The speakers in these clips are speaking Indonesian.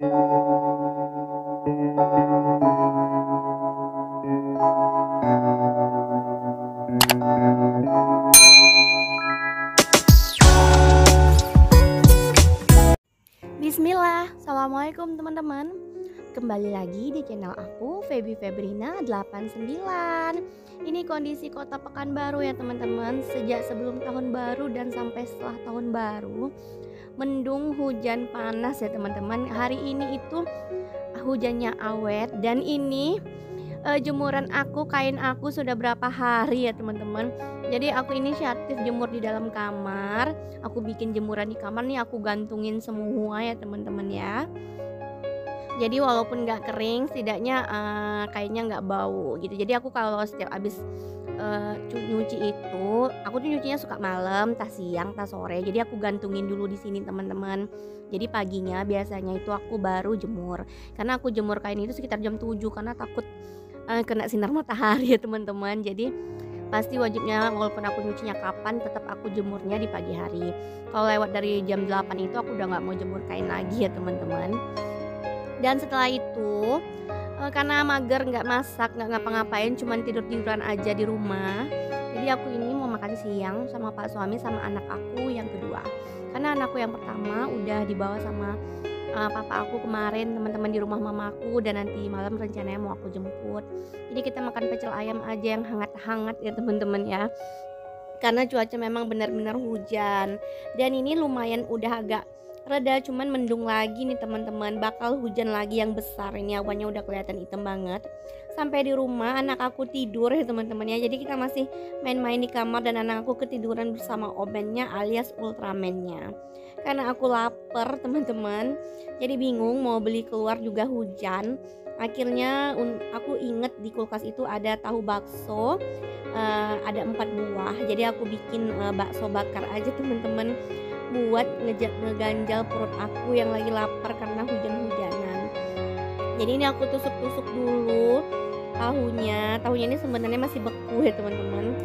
Bismillah, assalamualaikum teman-teman. Kembali lagi di channel aku Feby Febrina 89. Ini kondisi kota Pekanbaru ya teman-teman. Sejak sebelum tahun baru dan sampai setelah tahun baru, mendung, hujan, panas ya teman-teman. Hari ini itu hujannya awet dan ini jemuran aku, kain aku sudah berapa hari ya teman-teman. Jadi aku inisiatif jemur di dalam kamar. Aku bikin jemuran di kamar nih, aku gantungin semua ya teman-teman ya. Jadi walaupun nggak kering, setidaknya kainnya nggak bau gitu. Jadi aku kalau setiap habis nyuci itu, aku tuh nyucinya suka malam, tas siang, tas sore. Jadi aku gantungin dulu di sini teman-teman. Jadi paginya biasanya itu aku baru jemur. Karena aku jemur kain itu sekitar jam 7 karena takut kena sinar matahari ya teman-teman. Jadi pasti wajibnya walaupun aku nyucinya kapan, tetap aku jemurnya di pagi hari. Kalau lewat dari jam 8 itu aku udah nggak mau jemur kain lagi ya teman-teman. Dan setelah itu karena mager, nggak masak, nggak ngapa-ngapain, cuman tidur-tiduran aja di rumah. Jadi aku ini mau makan siang sama Pak suami sama anak aku yang kedua. Karena anakku yang pertama udah dibawa sama papa aku kemarin, teman-teman di rumah mamaku, dan nanti malam rencananya mau aku jemput. Jadi kita makan pecel ayam aja yang hangat-hangat ya teman-teman ya. Karena cuaca memang benar-benar hujan. Dan ini lumayan udah agak reda, cuman mendung lagi nih teman-teman. Bakal hujan lagi yang besar. Ini awannya udah kelihatan hitam banget. Sampai di rumah anak aku tidur ya teman-teman ya. Jadi kita masih main-main di kamar dan anak aku ketiduran bersama obennya alias Ultramannya. Karena aku lapar teman-teman, jadi bingung mau beli keluar juga hujan. Akhirnya aku inget di kulkas itu ada tahu bakso, ada 4 buah. Jadi aku bikin bakso bakar aja teman-teman, buat ngeganjal perut aku yang lagi lapar karena hujan-hujanan. Jadi ini aku tusuk-tusuk dulu tahunya. Tahunya ini sebenarnya masih beku ya teman-teman.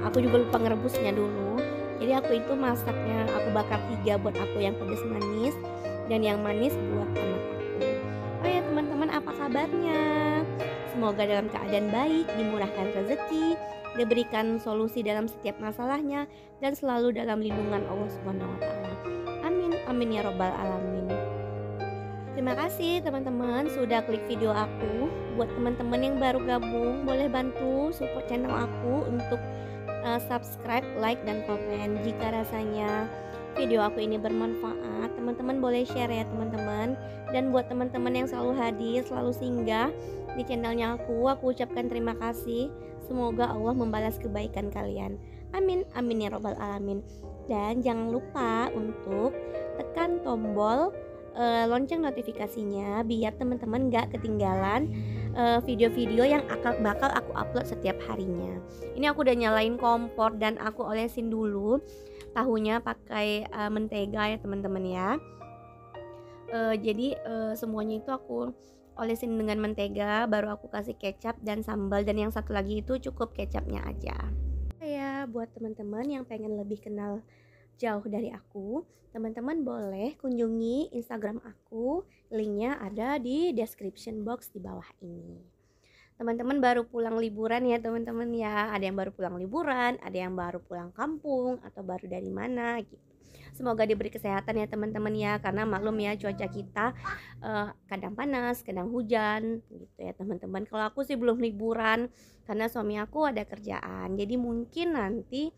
Aku juga lupa ngerebusnya dulu. Jadi aku itu masaknya, aku bakar 3 buat aku yang pedas manis dan yang manis buat anak aku. Oh ya teman-teman, apa kabarnya? Semoga dalam keadaan baik, dimurahkan rezeki, diberikan solusi dalam setiap masalahnya, dan selalu dalam lindungan Allah Subhanahu wa taala. Amin, amin ya robbal alamin. Terima kasih teman-teman sudah klik video aku. Buat teman-teman yang baru gabung, boleh bantu support channel aku untuk subscribe, like, dan komen. Jika rasanya video aku ini bermanfaat, teman-teman boleh share ya teman-teman. Dan buat teman-teman yang selalu hadir, selalu singgah di channelnya aku ucapkan terima kasih. Semoga Allah membalas kebaikan kalian. Amin, amin ya robbal alamin. Dan jangan lupa untuk tekan tombol lonceng notifikasinya biar teman-teman gak ketinggalan video-video yang bakal aku upload setiap harinya. Ini aku udah nyalain kompor dan aku olesin dulu tahunya pakai mentega ya teman-teman ya. Jadi semuanya itu aku olesin dengan mentega, baru aku kasih kecap dan sambal, dan yang satu lagi itu cukup kecapnya aja. Ya, buat teman-teman yang pengen lebih kenal jauh dari aku, teman-teman boleh kunjungi Instagram aku, linknya ada di description box di bawah ini. Teman-teman baru pulang liburan ya teman-teman ya, ada yang baru pulang liburan, ada yang baru pulang kampung, atau baru dari mana gitu. Semoga diberi kesehatan ya teman-teman ya, karena maklum ya cuaca kita kadang panas, kadang hujan gitu ya teman-teman. Kalau aku sih belum liburan karena suami aku ada kerjaan, jadi mungkin nanti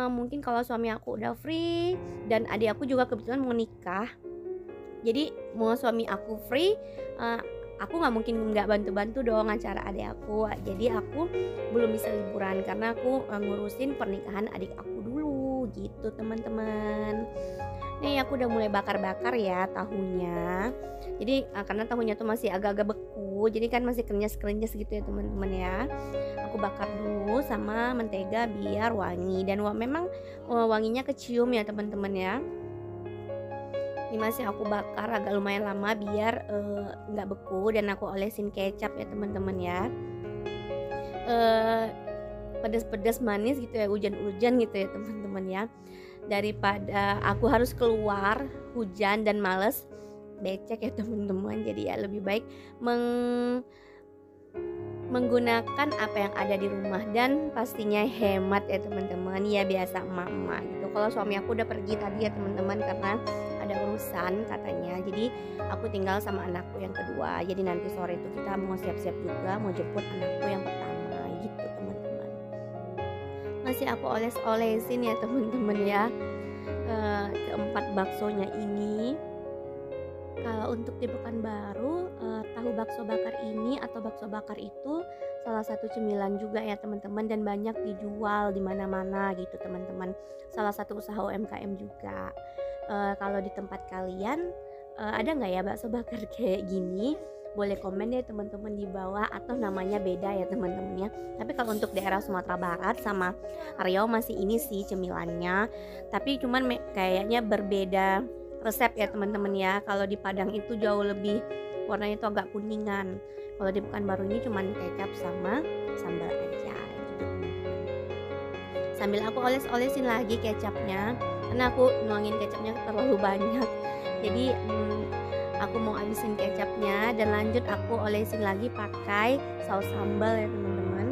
mungkin kalau suami aku udah free dan adik aku juga kebetulan mau nikah, jadi mau suami aku free, aku nggak mungkin nggak bantu-bantu dong acara adik aku. Jadi aku belum bisa liburan karena aku ngurusin pernikahan adik aku dulu gitu teman-teman. Nih aku udah mulai bakar-bakar ya tahunya. Jadi karena tahunya tuh masih agak-agak beku, jadi kan masih krenyes-krenyes gitu ya teman-teman ya. Aku bakar dulu sama mentega biar wangi, dan memang wanginya kecium ya teman-teman ya. Ini masih aku bakar agak lumayan lama biar nggak beku, dan aku olesin kecap ya teman-teman ya. Pedas-pedas manis gitu ya, hujan-hujan gitu ya teman-teman ya. Daripada aku harus keluar hujan dan males, becek ya teman-teman. Jadi ya lebih baik menggunakan apa yang ada di rumah dan pastinya hemat ya teman-teman. Ya biasa emak-emak gitu. Kalau suami aku udah pergi tadi ya teman-teman karena ada urusan katanya. Jadi aku tinggal sama anakku yang kedua. Jadi nanti sore itu kita mau siap-siap juga mau jemput anakku yang pertama gitu teman-teman. Masih aku oles-olesin ya teman-teman ya. Keempat baksonya ini. Kalau untuk di Pekanbaru, tahu bakso bakar ini atau bakso bakar itu salah satu cemilan juga ya teman-teman, dan banyak dijual di mana-mana gitu teman-teman. Salah satu usaha UMKM juga. Kalau di tempat kalian ada nggak ya bakso bakar kayak gini? Boleh komen deh teman-teman di bawah, atau namanya beda ya teman-teman ya. Tapi kalau untuk daerah Sumatera Barat sama Riau masih ini sih cemilannya. Tapi cuman kayaknya berbeda resep ya teman-teman ya. Kalau di Padang itu jauh lebih warnanya itu agak kuningan. Kalau di Pekanbaru ini cuman kecap sama sambal aja gitu. Sambil aku oles-olesin lagi kecapnya karena aku nuangin kecapnya terlalu banyak. Jadi aku mau habisin kecapnya dan lanjut aku olesin lagi pakai saus sambal ya teman-teman.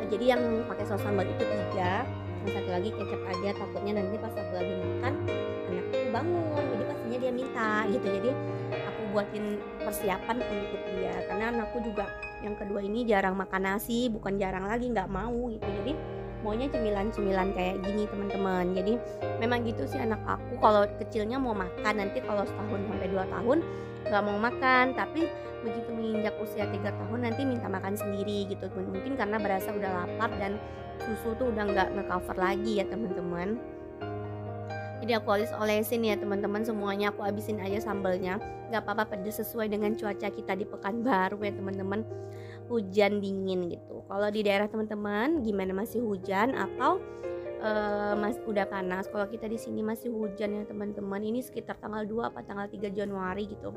Jadi yang pakai saus sambal itu 3, yang satu lagi kecap aja, takutnya nanti pas aku lagi makan anakku bangun, jadi pastinya dia minta gitu. Jadi aku buatin persiapan untuk dia karena anakku juga yang kedua ini jarang makan nasi, bukan jarang lagi, nggak mau gitu. Jadi maunya cemilan-cemilan kayak gini teman-teman. Jadi memang gitu sih anak aku, kalau kecilnya mau makan, nanti kalau setahun sampai 2 tahun nggak mau makan, tapi begitu menginjak usia 3 tahun nanti minta makan sendiri gitu. Mungkin karena berasa udah lapar dan susu tuh udah nggak nge-cover lagi ya teman-teman. Jadi aku olesin ya teman-teman, semuanya aku habisin aja sambalnya. Nggak apa-apa pedes, sesuai dengan cuaca kita di Pekanbaru ya teman-teman. Hujan dingin gitu. Kalau di daerah teman-teman gimana, masih hujan atau udah panas? Kalau kita di sini masih hujan ya teman-teman. Ini sekitar tanggal 2 apa tanggal 3 Januari gitu.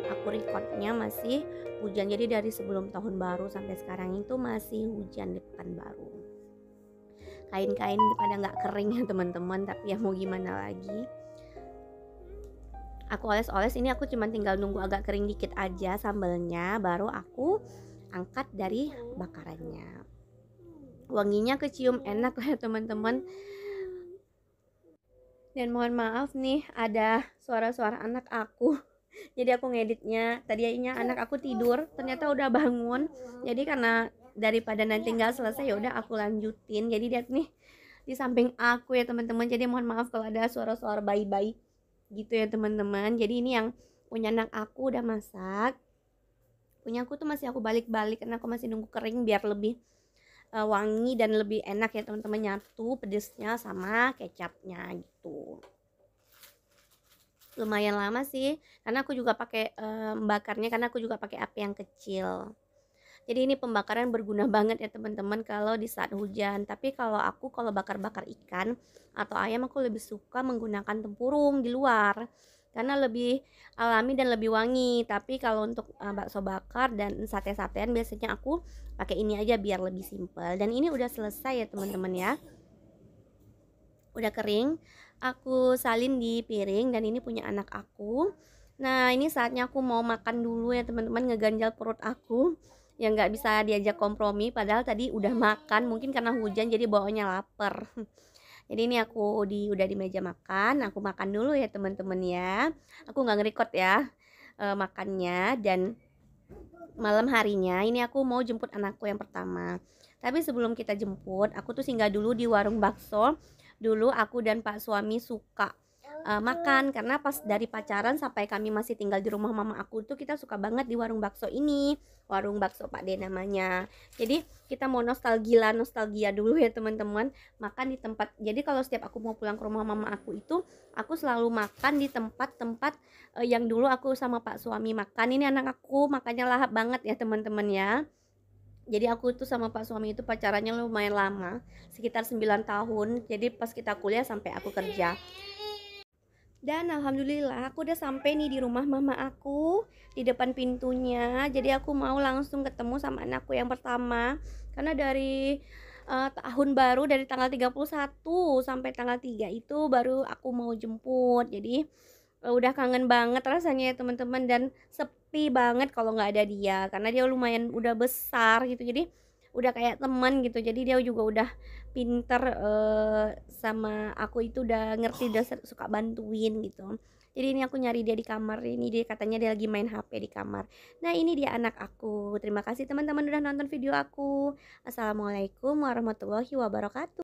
Aku recordnya masih hujan. Jadi dari sebelum tahun baru sampai sekarang itu masih hujan di Pekanbaru. Kain-kain pada nggak kering ya teman-teman, tapi ya mau gimana lagi. Aku oles-oles, ini aku cuma tinggal nunggu agak kering dikit aja sambalnya, baru aku angkat dari bakarannya. Wanginya kecium enak lah ya teman-teman. Dan mohon maaf nih ada suara-suara anak aku. Jadi aku ngeditnya tadinya anak aku tidur, ternyata udah bangun. Jadi karena daripada nanti nggak selesai ya udah aku lanjutin. Jadi dia nih di samping aku ya teman-teman. Jadi mohon maaf kalau ada suara-suara bayi-bayi gitu ya teman-teman. Jadi ini yang punya anak aku udah masak. Punya aku tuh masih aku balik-balik karena aku masih nunggu kering biar lebih wangi dan lebih enak ya teman-teman, nyatu pedesnya sama kecapnya gitu. Lumayan lama sih karena aku juga pakai bakarnya, karena aku juga pakai api yang kecil. Jadi ini pembakaran berguna banget ya teman-teman kalau di saat hujan. Tapi kalau bakar-bakar ikan atau ayam, aku lebih suka menggunakan tempurung di luar karena lebih alami dan lebih wangi. Tapi kalau untuk bakso bakar dan sate-satean biasanya aku pakai ini aja biar lebih simpel. Dan ini udah selesai ya teman-teman ya. Udah kering, aku salin di piring dan ini punya anak aku. Nah ini saatnya aku mau makan dulu ya teman-teman, ngeganjal perut aku yang nggak bisa diajak kompromi, padahal tadi udah makan, mungkin karena hujan jadi bawaannya lapar. Jadi ini aku udah di meja makan, aku makan dulu ya teman-teman ya. Aku nggak nge-record ya makannya. Dan malam harinya ini aku mau jemput anakku yang pertama. Tapi sebelum kita jemput, aku tuh singgah dulu di warung bakso. Dulu aku dan Pak suami suka makan karena pas dari pacaran sampai kami masih tinggal di rumah mama aku tuh kita suka banget di warung bakso ini, warung bakso Pak D namanya. Jadi kita mau nostalgia dulu ya teman-teman, makan di tempat. Jadi kalau setiap aku mau pulang ke rumah mama aku itu aku selalu makan di tempat-tempat yang dulu aku sama Pak suami makan. Ini anak aku makanya lahap banget ya teman-teman ya. Jadi aku tuh sama Pak suami itu pacarannya lumayan lama, sekitar 9 tahun. Jadi pas kita kuliah sampai aku kerja. Dan alhamdulillah aku udah sampai nih di rumah mama aku, di depan pintunya. Jadi aku mau langsung ketemu sama anakku yang pertama. Karena dari tahun baru, dari tanggal 31 sampai tanggal 3 itu baru aku mau jemput. Jadi Udah kangen banget rasanya ya teman-teman, dan sepi banget kalau nggak ada dia, karena dia lumayan udah besar gitu, jadi udah kayak teman gitu. Jadi dia juga udah pinter, sama aku itu udah ngerti, udah suka bantuin gitu. Jadi ini aku nyari dia di kamar, ini dia katanya dia lagi main HP di kamar. Nah ini dia anak aku. Terima kasih teman-teman udah nonton video aku. Assalamualaikum warahmatullahi wabarakatuh.